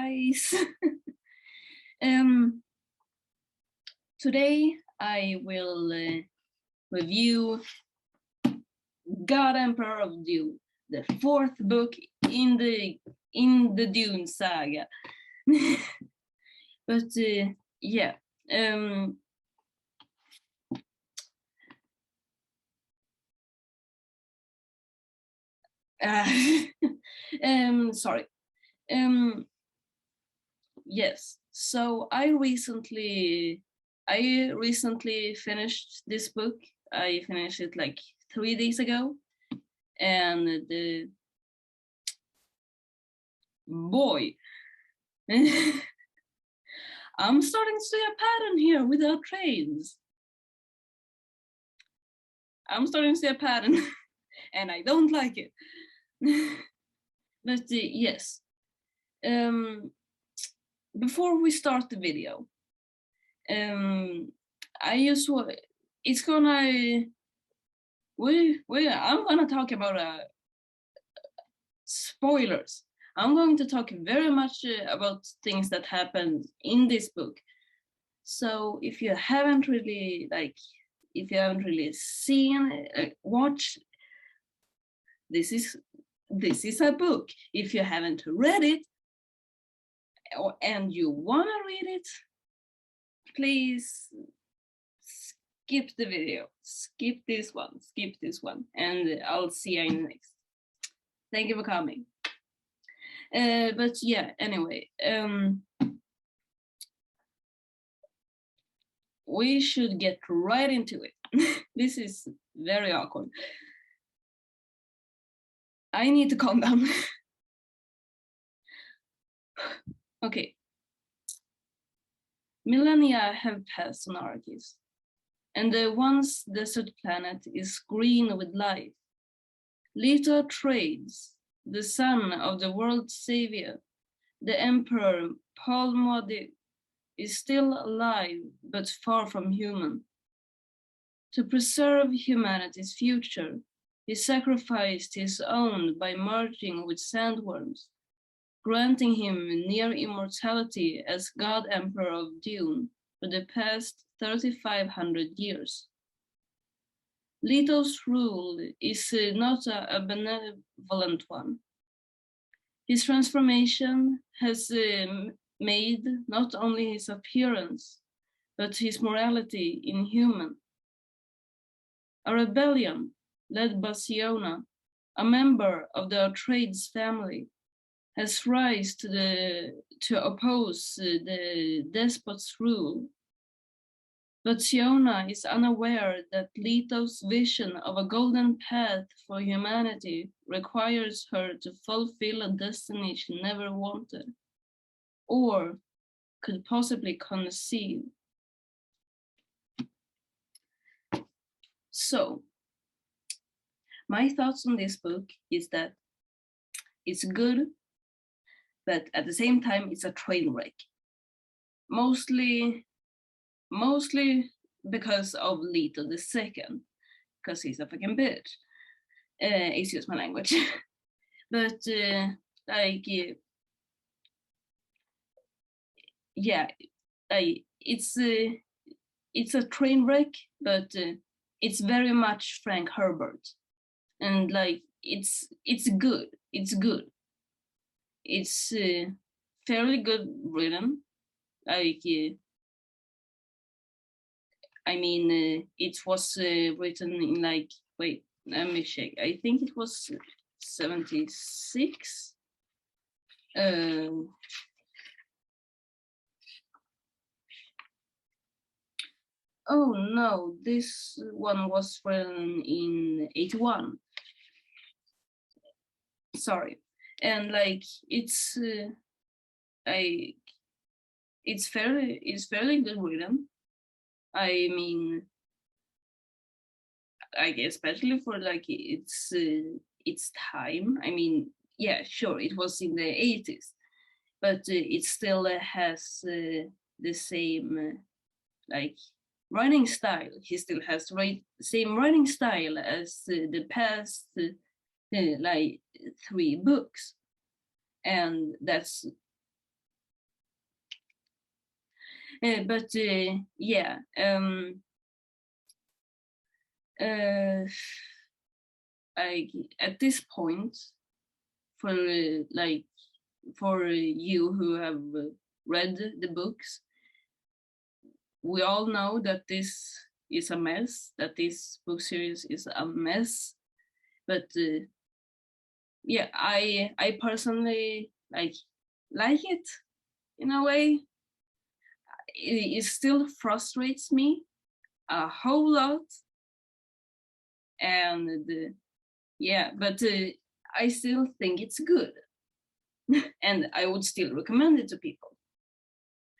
guys. Today I will review God Emperor of Dune, the fourth book in the Dune saga. But yeah. Sorry. Yes. So I recently finished this book. I finished it like 3 days ago, and boy, I'm starting to see a pattern here with our trades. I'm starting to see a pattern, and I don't like it. But yes. Before we start the video, I'm gonna talk about spoilers. I'm going to talk very much about things that happened in this book. So if you haven't really seen, watch, this is a book. If you haven't read it and you wanna read it, please skip the video, skip this one, and I'll see you in the next. Thank you for coming. But yeah, anyway, we should get right into it. This is very awkward. I need to calm down. Okay. Millennia have passed on Arrakis, and the once desert planet is green with life. Leto Atreides, the son of the world's savior, the Emperor Paul Modi, is still alive but far from human. To preserve humanity's future, he sacrificed his own by merging with sandworms, granting him near immortality as God Emperor of Dune for the past 3,500 years. Leto's rule is not a benevolent one. His transformation has made not only his appearance, but his morality inhuman. A rebellion led by Siona, a member of the Atreides family, has risen to oppose the despot's rule. But Siona is unaware that Leto's vision of a golden path for humanity requires her to fulfill a destiny she never wanted, or could possibly conceive. So, my thoughts on this book is that it's good, but at the same time it's a train wreck. Mostly because of Leto the second, because he's a fucking bitch. Excuse my language. But yeah, it's a train wreck, but it's very much Frank Herbert, and it's good. It's fairly good written. I mean, it was written in wait, let me check. I think it was 76. Oh no, this one was written in 81. Sorry, and it's fairly good written. I mean, especially for its time. I mean, yeah, sure, it was in the 80s, but it still has the same writing style. He still has the same writing style as the past 3 books, and that's But yeah, like at this point, for like for you who have read the books, we all know that this is a mess, that this book series is a mess. But yeah, I personally like it in a way. It still frustrates me a whole lot, and yeah, but I still think it's good, and I would still recommend it to people.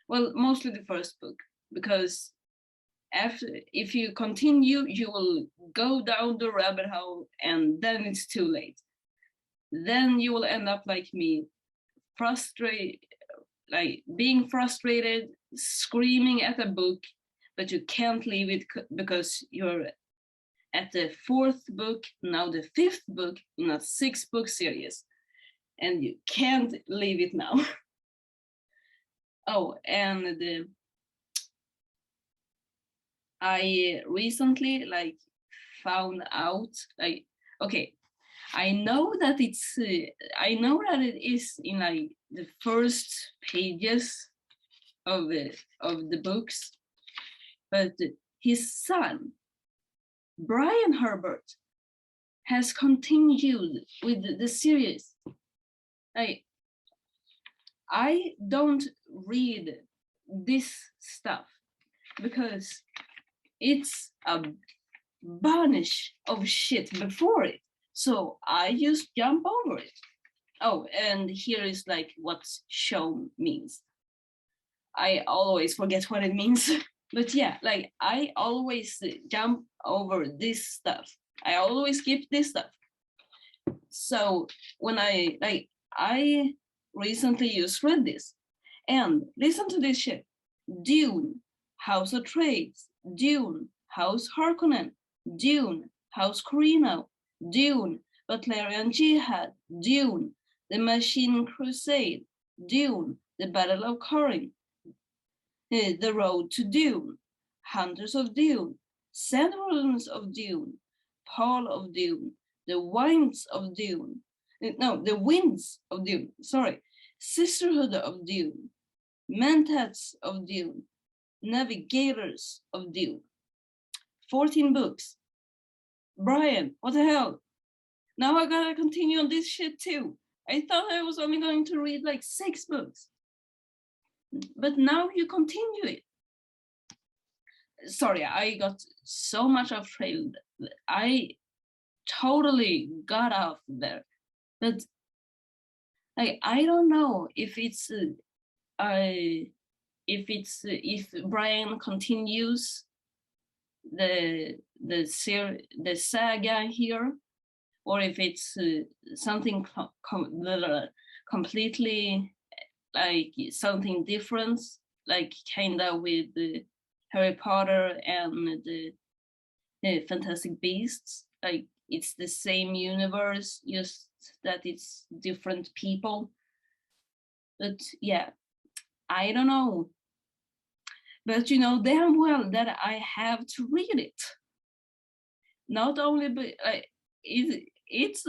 Well, mostly the first book, because after, if you continue, you will go down the rabbit hole, and then it's too late. Then you will end up like me, frustrated, like being frustrated, screaming at a book, but you can't leave it because you're at the fourth book, now the fifth book in a 6-book series, and you can't leave it now. Oh, and I recently found out, okay, I know that it is in the first pages of the books, but his son, Brian Herbert, has continued with the series. I don't read this stuff because it's a bunch of shit before it, so I just jump over it. Oh, and here is what show means. I always forget what it means. But yeah, I always jump over this stuff. I always skip this stuff. So when I recently just read this, and listen to this shit. Dune, House Atreides, Dune, House Harkonnen, Dune, House Corino, Dune, Butlerian Jihad, Dune, The Machine Crusade, Dune, The Battle of Corin, The Road to Dune, Hunters of Dune, Sandworms of Dune, Paul of Dune, The Winds of Dune, The Winds of Dune, sorry, Sisterhood of Dune, Mentats of Dune, Navigators of Dune. 14 books. Brian, what the hell? Now I gotta continue on this shit too. I thought I was only going to read 6 books. But now you continue it. Sorry, I got so much off trail. I totally got off there. But I don't know if if Brian continues the saga here, or if it's something completely something different, kinda with Harry Potter and the Fantastic Beasts. It's the same universe, just that it's different people. But yeah, I don't know. But you know damn well that I have to read it. Not only, but it's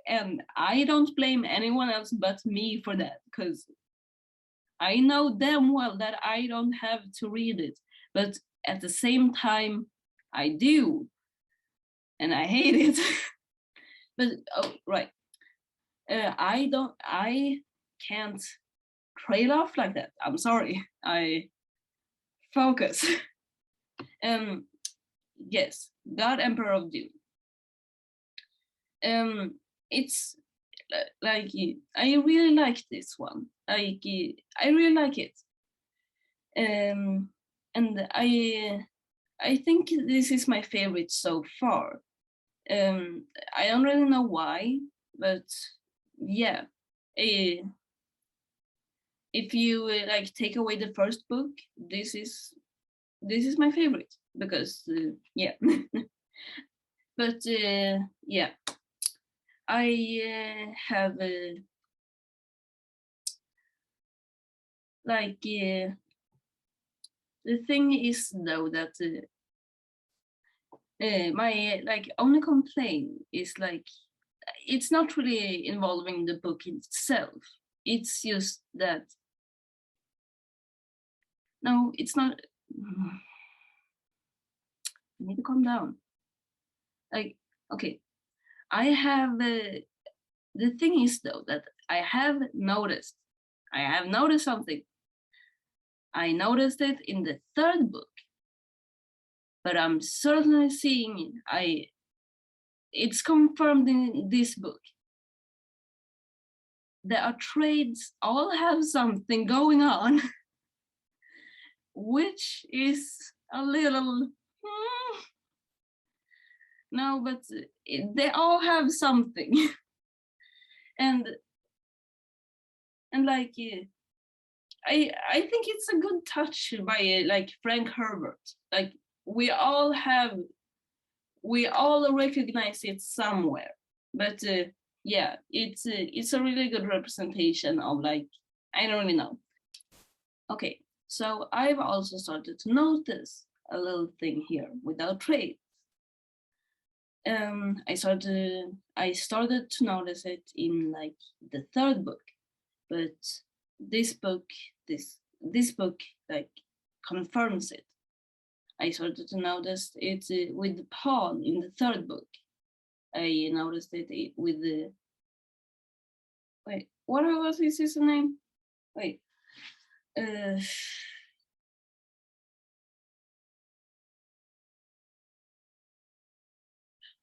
and I don't blame anyone else but me for that, because I know damn well that I don't have to read it, but at the same time I do, and I hate it. But oh right, I can't trail off like that. I'm sorry. I focus. Yes, God Emperor of Dune. It's I really like this one. I really like it. And I think this is my favorite so far. I don't really know why, but yeah. If you take away the first book, this is my favorite, because yeah. But yeah, I have The thing is though that my only complaint is it's not really involving the book itself. It's just that no, it's not. I need to calm down. Okay, I have the thing is though that I have noticed something. I noticed it in the third book, but I'm certainly seeing it's confirmed in this book. The Atreides all have something going on, which is a little. No, but they all have something, and I think it's a good touch by Frank Herbert. We all recognize it somewhere, but yeah, it's a really good representation of I don't really know. Okay, so I've also started to notice a little thing here without trade. I started to notice it in the third book, but this book confirms it. I started to notice it with Paul in the third book. I noticed it with the wait. What was his name? Wait.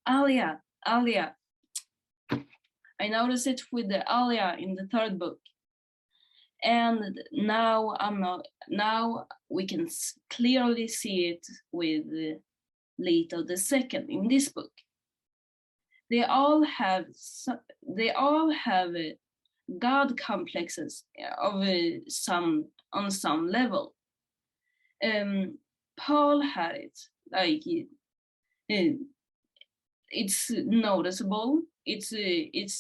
Alia. I noticed it with the Alia in the third book, and now we can clearly see it with Leto the Second in this book. They all have god complexes of on some level. Paul had it it's noticeable. It's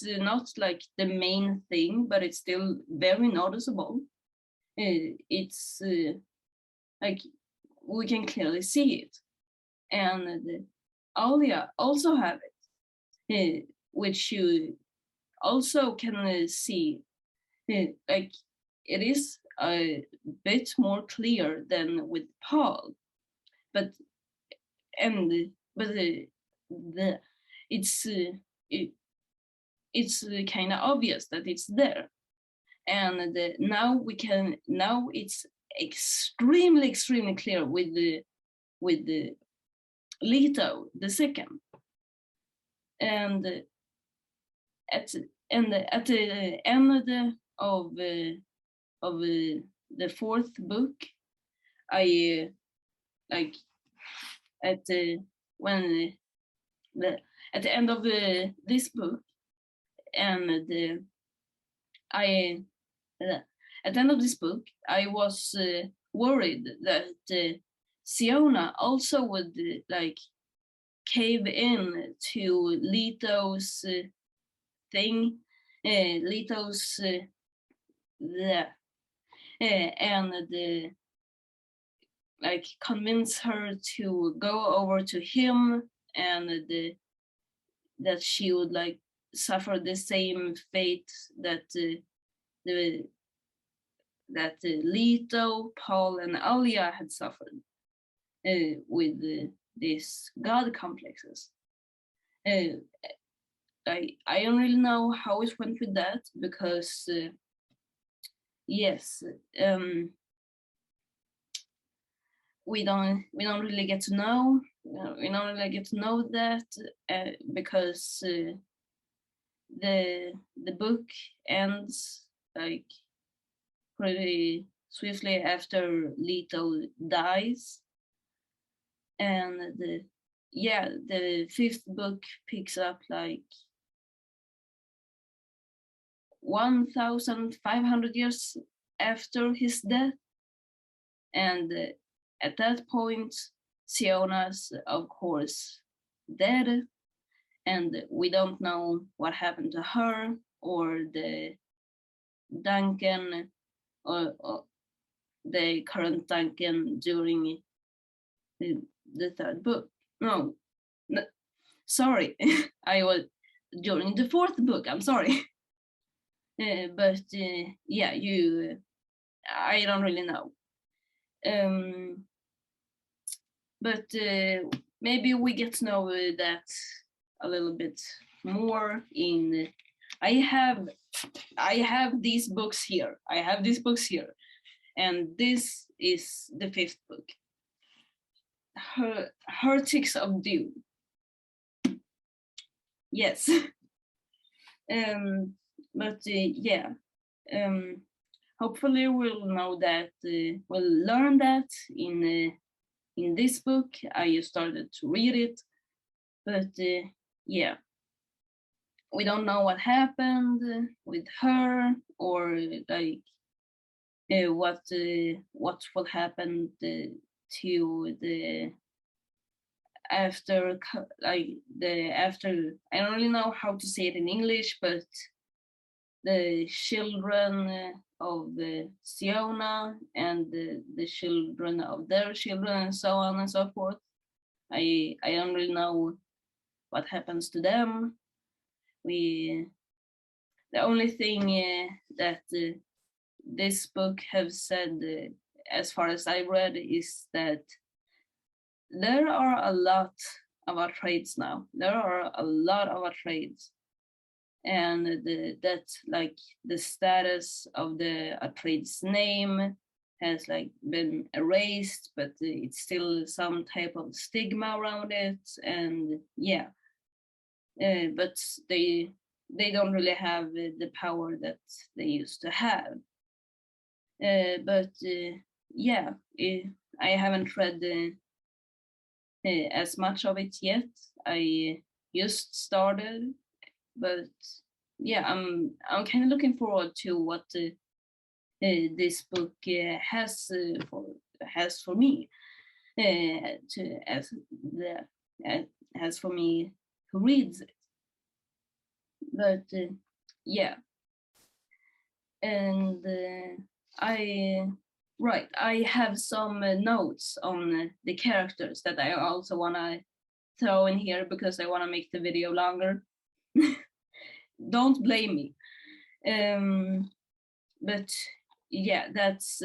not the main thing, but it's still very noticeable. It's we can clearly see it, and Alia also have it, which you also can see. It is a bit more clear than with Paul, but it's kind of obvious that it's there, and now it's extremely clear with the Leto the Second, and at the end of the fourth book, I at the end of this book, and at the end of this book, I was worried that Siona also would cave in to Leto's thing, Leto's and convince her to go over to him, and that she would suffer the same fate that Leto, Paul, and Alia had suffered with these god complexes. I don't really know how it went with that, because yes, we don't really get to know. We don't really get to know that because the book ends pretty swiftly after Leto dies, and the fifth book picks up 1,500 years after his death, and at that point, Siona's of course dead, and we don't know what happened to her or the Duncan, or the current Duncan during the third book. No, sorry, I was during the fourth book. I'm sorry, but yeah, I don't really know. But maybe we get to know that a little bit more in. I have these books here. And this is the fifth book. Heretics of Dune. Yes. But yeah. Hopefully we'll know that. We'll learn that in this book. I just started to read it, but yeah, we don't know what happened with her, or like what will happen to the after, like the after. I don't really know how to say it in English, but the children of Siona and the children of their children, and so on and so forth. I don't really know what happens to them. The only thing that this book have said, as far as I read, is that there are a lot of our trades now. There are a lot of our trades, and that like the status of the Atreides name has like been erased, but it's still some type of stigma around it, and yeah, but they don't really have the power that they used to have. But yeah, I haven't read as much of it yet. I just started, but yeah, I'm kind of looking forward to what this book has for me, as for me who reads it. But yeah, and I have some notes on the characters that I also want to throw in here because I want to make the video longer. Don't blame me. But yeah, that's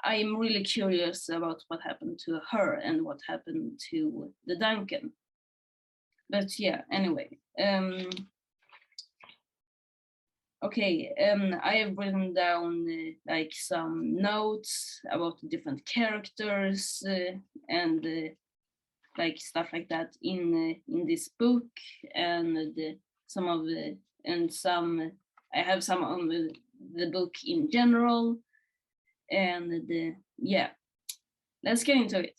I'm really curious about what happened to her and what happened to the Duncan. But yeah, anyway. Okay, I have written down like some notes about the different characters and like stuff like that in this book, and some of the and some I have some on the book in general, and yeah, let's get into it.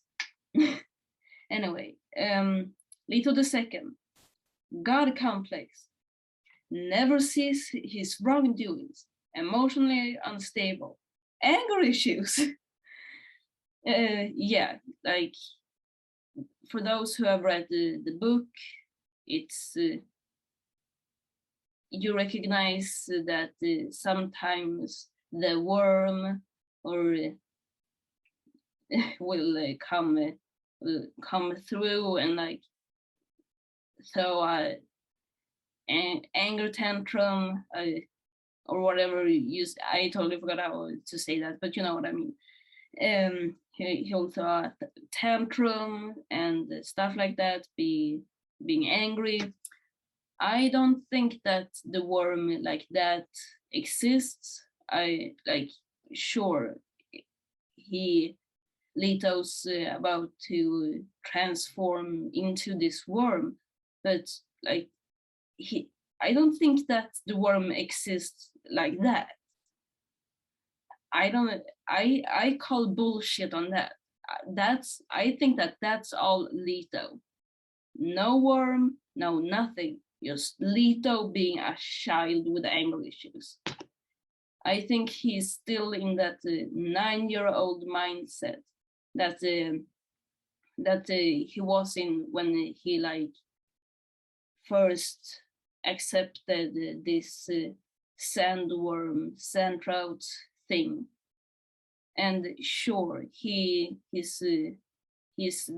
Anyway, Leto II, God complex, never sees his wrongdoings, emotionally unstable, anger issues. Yeah, like for those who have read the book, it's you recognize that sometimes the worm or will come through and like throw an anger tantrum or whatever you use. I totally forgot how to say that, but you know what I mean. He'll throw a tantrum and stuff like that, being angry. I don't think that the worm like that exists. I like sure Leto's about to transform into this worm, but like I don't think that the worm exists like that. I call bullshit on that. I think that that's all Leto. No worm, no nothing. Just Leto being a child with anger issues. I think he's still in that 9-year-old mindset that he was in when he like first accepted this sandworm, sandtrout thing. And sure, he's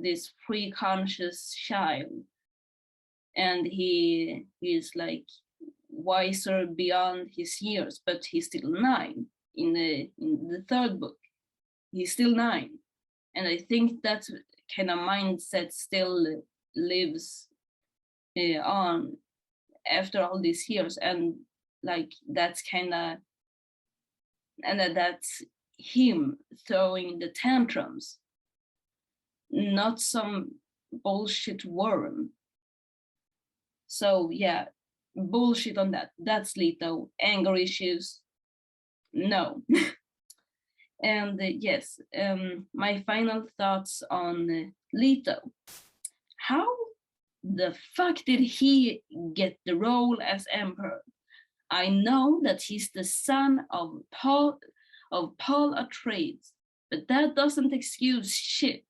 this pre-conscious child, and he is like wiser beyond his years, but he's still 9 in the third book. He's still 9, and I think that kind of mindset still lives on after all these years, and like that's kind of, and that's him throwing the tantrums, not some bullshit worm. So yeah, bullshit on that. That's Leto. Anger issues, no. And yes, my final thoughts on Leto. How the fuck did he get the role as emperor? I know that he's the son of Paul Atreides, but that doesn't excuse shit.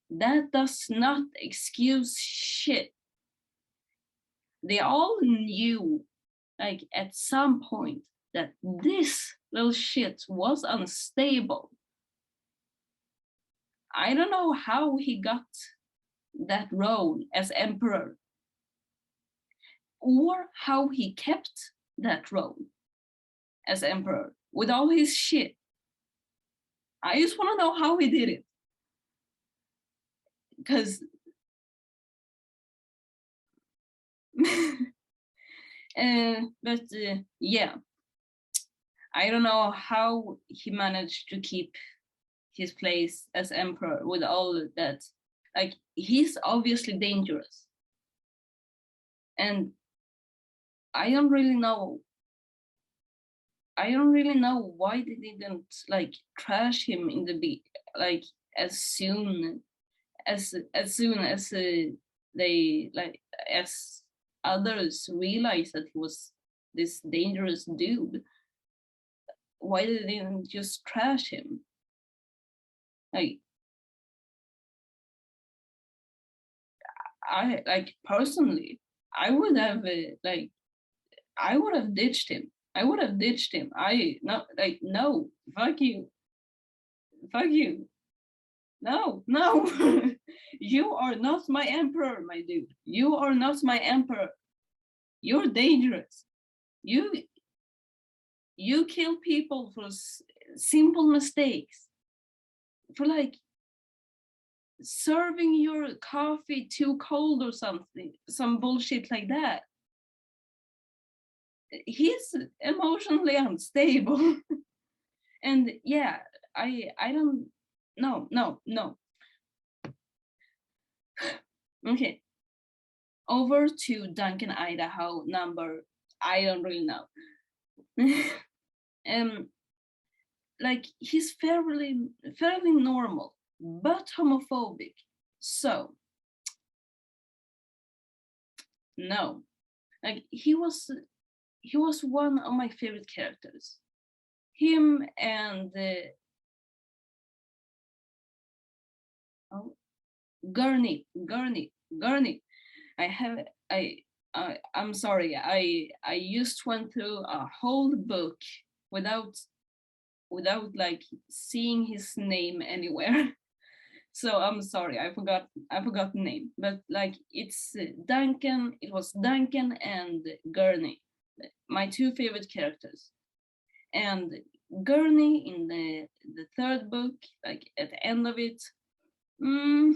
That does not excuse shit. They all knew, like at some point, that this little shit was unstable. I don't know how he got that role as emperor, or how he kept that role as emperor with all his shit. I just want to know how he did it. Because yeah, I don't know how he managed to keep his place as emperor with all that. Like, he's obviously dangerous, and I don't really know why they didn't like trash him in the like as soon as they like as others realized that he was this dangerous dude. Why did they didn't just trash him? Like, I like personally, I would have I would have ditched him. I no, like, no, fuck you, no. You are not my emperor, my dude. You are not my emperor. You're dangerous. You kill people for simple mistakes, for like serving your coffee too cold or something, some bullshit like that. He's emotionally unstable. And yeah, I don't, no. Okay, over to Duncan, Idaho, number, I don't really know. Like, he's fairly normal, but homophobic. So no, like, he was one of my favorite characters. Him and Gurney. I'm sorry. I just went through a whole book without like seeing his name anywhere. So I'm sorry. I forgot the name. But like, it's Duncan. It was Duncan and Gurney, my two favorite characters. And Gurney in the third book, like at the end of it, no.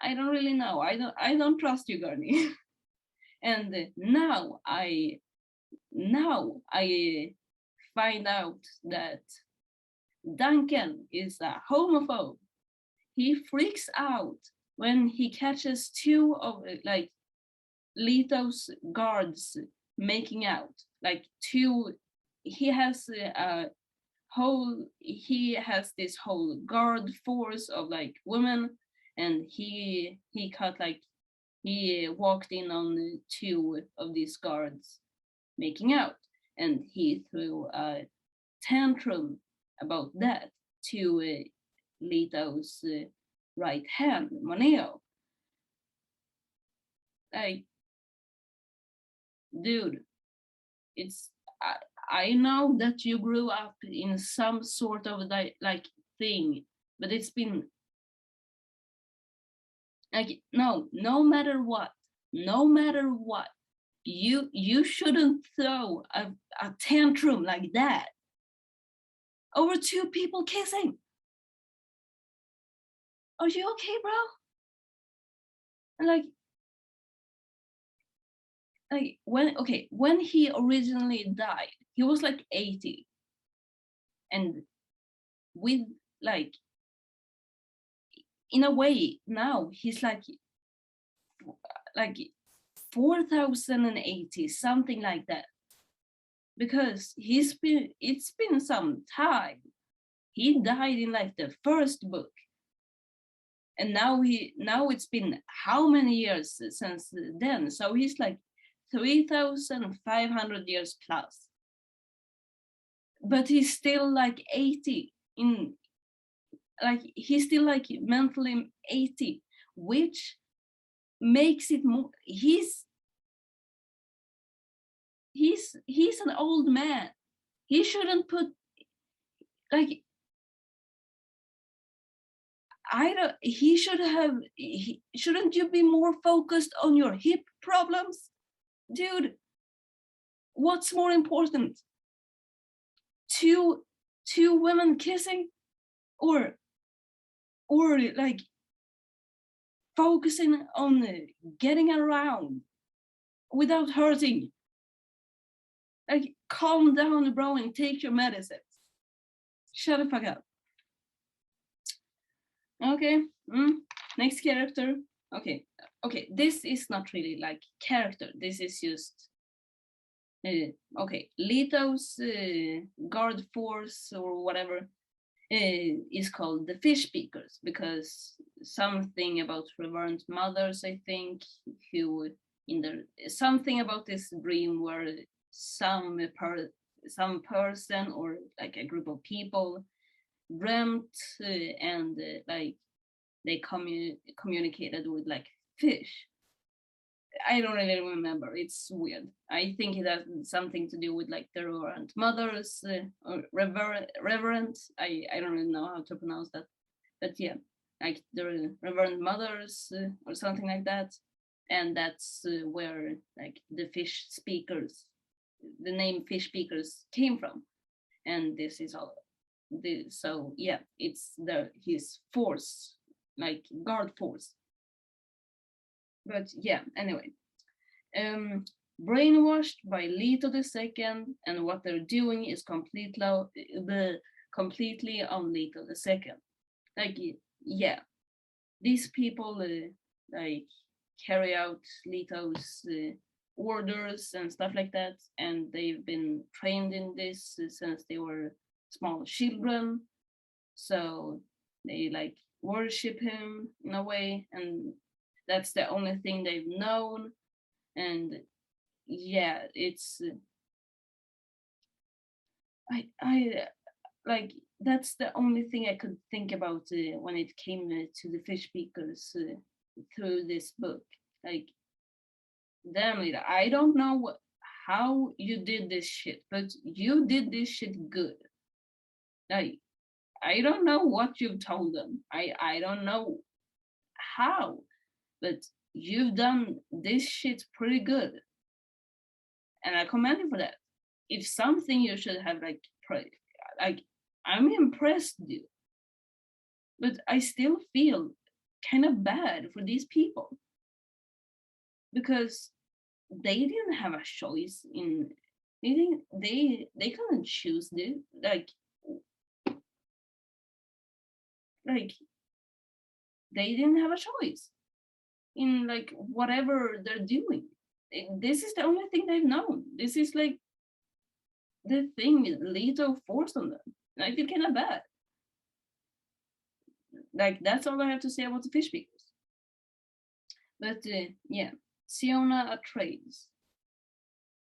I don't really know. I don't trust you, Gurney. And now I find out that Duncan is a homophobe. He freaks out when he catches two of like Leto's guards making out. Like, two, he has this whole guard force of like women, and he walked in on two of these guards making out, and he threw a tantrum about that to Leto's right hand, Moneo. Like, dude, it's I know that you grew up in some sort of like thing, but it's been like, no matter what, you shouldn't throw a tantrum like that over two people kissing. Are you okay, bro? And like when he originally died, he was like 80, and with like, in a way now he's like 4080, something like that, because it's been some time. He died in like the first book, and now it's been how many years since then? So he's like 3500 years plus, but he's still like 80, in like he's still like mentally 80, which makes it more, he's an old man. He shouldn't put like, I don't, he should have, shouldn't you be more focused on your hip problems? Dude, what's more important? Two women kissing, or like focusing on getting around without hurting? Like, calm down, bro, and take your medicines. Shut the fuck up. Okay, next character. Okay, this is not really like character. This is just okay. Leto's guard force or whatever is called the fish speakers, because something about reverend mothers, I think, who in the something about this dream where some person or like a group of people dreamt and like they communicated with like fish. I don't really remember. It's weird. I think it has something to do with like the reverend mothers or reverend. I don't really know how to pronounce that, but yeah, like the reverend mothers or something like that, and that's where like the fish speakers, the name fish speakers came from, and this is all. So yeah, it's his force, like guard force. But yeah, anyway, brainwashed by Leto II, and what they're doing is completely on Leto II. Like, yeah, these people like carry out Leto's orders and stuff like that, and they've been trained in this since they were small children, so they like worship him in a way, and that's the only thing they've known. And yeah, it's I like, that's the only thing I could think about when it came to the fish speakers through this book. Like, damn it, I don't know how you did this shit, but you did this shit good. Like, I don't know what you've told them. I don't know how, but you've done this shit pretty good, and I commend you for that. If something, you should have like I'm impressed, dude, but I still feel kind of bad for these people, because they didn't have a choice in, they couldn't choose this, like they didn't have a choice in like whatever they're doing. This is the only thing they've known. This is like the thing Leto forced on them, and I feel kind of bad. Like, that's all I have to say about the fish speakers. But yeah, Siona Atreides.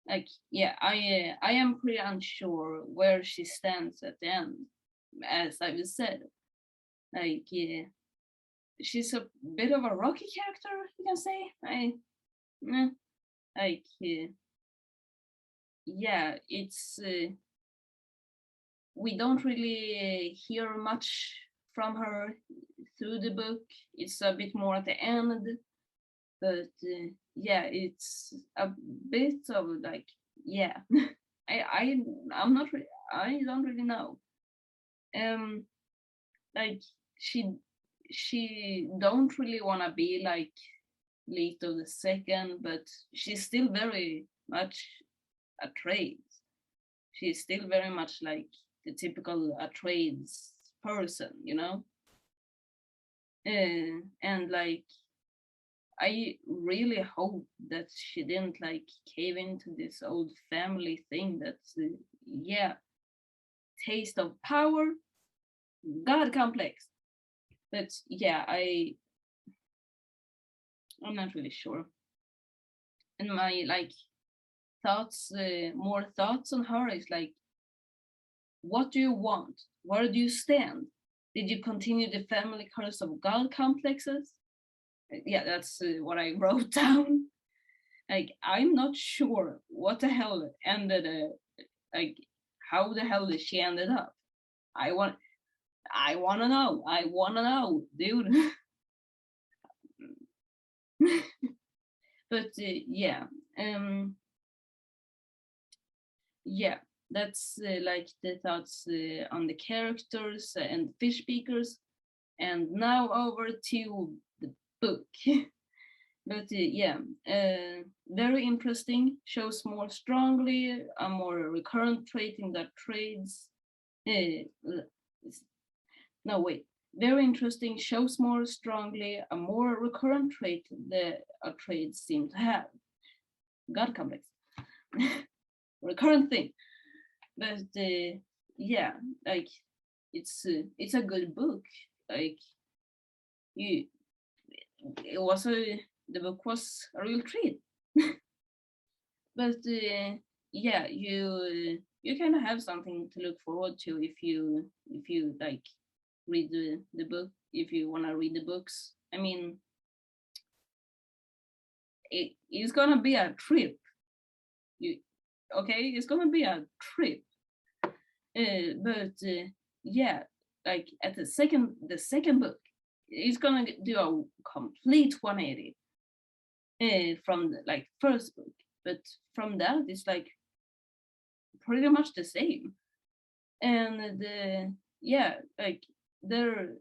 Like, yeah, I am pretty unsure where she stands at the end, as I've said. Like, yeah, she's a bit of a rocky character, you can say. Like, yeah, it's we don't really hear much from her through the book. It's a bit more at the end, but yeah, it's a bit of like, yeah. I I'm not I don't really know. Um, like she don't really want to be like Leto the second, but she's still very much Atreides. She's still very much like the typical Atreides person, you know. And like I really hope that she didn't like cave into this old family thing that's yeah, taste of power, God complex. But yeah, I'm not really sure. And my like thoughts, more thoughts on her is like, what do you want? Where do you stand? Did you continue the family curse of God complexes? Yeah, that's what I wrote down. Like, I'm not sure what the hell ended, like, how the hell did she ended up? I want, I wanna know. I wanna know, dude. But yeah, um, yeah, that's like the thoughts on the characters and fish speakers. And now over to the book. But yeah, very interesting. Shows more strongly a more recurrent trait in the trades. No, wait. Very interesting. Shows more strongly a more recurrent trait the trades seem to have. God complex. Recurrent thing. But yeah, like it's a good book. Like you, it was a the book was a real treat. But yeah, you kind of have something to look forward to if you like read the book, if you want to read the books. I mean, it's gonna be a trip. You okay? It's gonna be a trip. But yeah, like at the second book, it's gonna do a complete 180 from the like first book. But from that, it's like pretty much the same. And yeah, like they're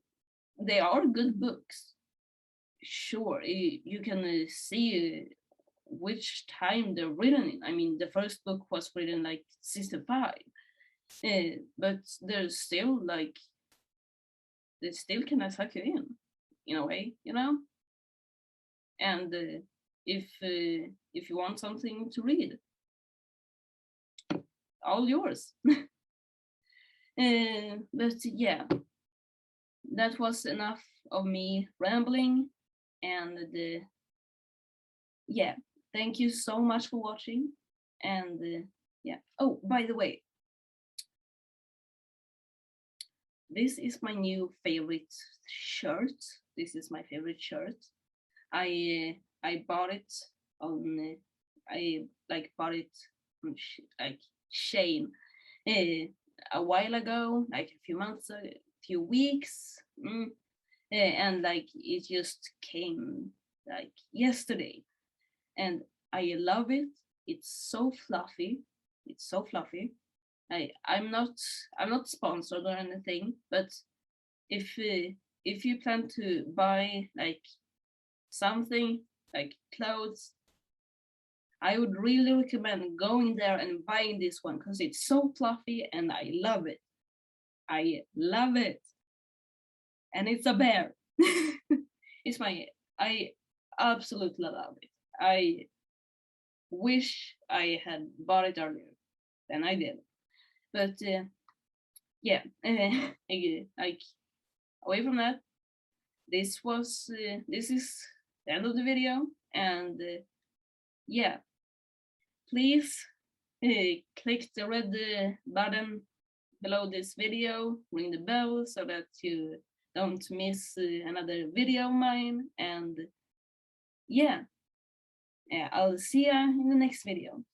they are good books. Sure, you can see which time they're written in. I mean, the first book was written like 65, but they're still like they still can suck you in a way, you know. And if you want something to read, all yours. But yeah, that was enough of me rambling, and yeah, thank you so much for watching. And yeah, oh, by the way, this is my new favorite shirt. This is my favorite shirt. I bought it on I like bought it on like Shane a while ago, like a few months, a few weeks, and like it just came like yesterday, and I love it. It's so fluffy. It's so fluffy. I'm not sponsored or anything, but if you plan to buy like something like clothes, I would really recommend going there and buying this one because it's so fluffy and I love it. I love it. And it's a bear. It's my, I absolutely love it. I wish I had bought it earlier than I did. But yeah, like away from that, this is the end of the video. And yeah, please click the red button below this video, ring the bell so that you don't miss another video of mine. And yeah, I'll see ya in the next video.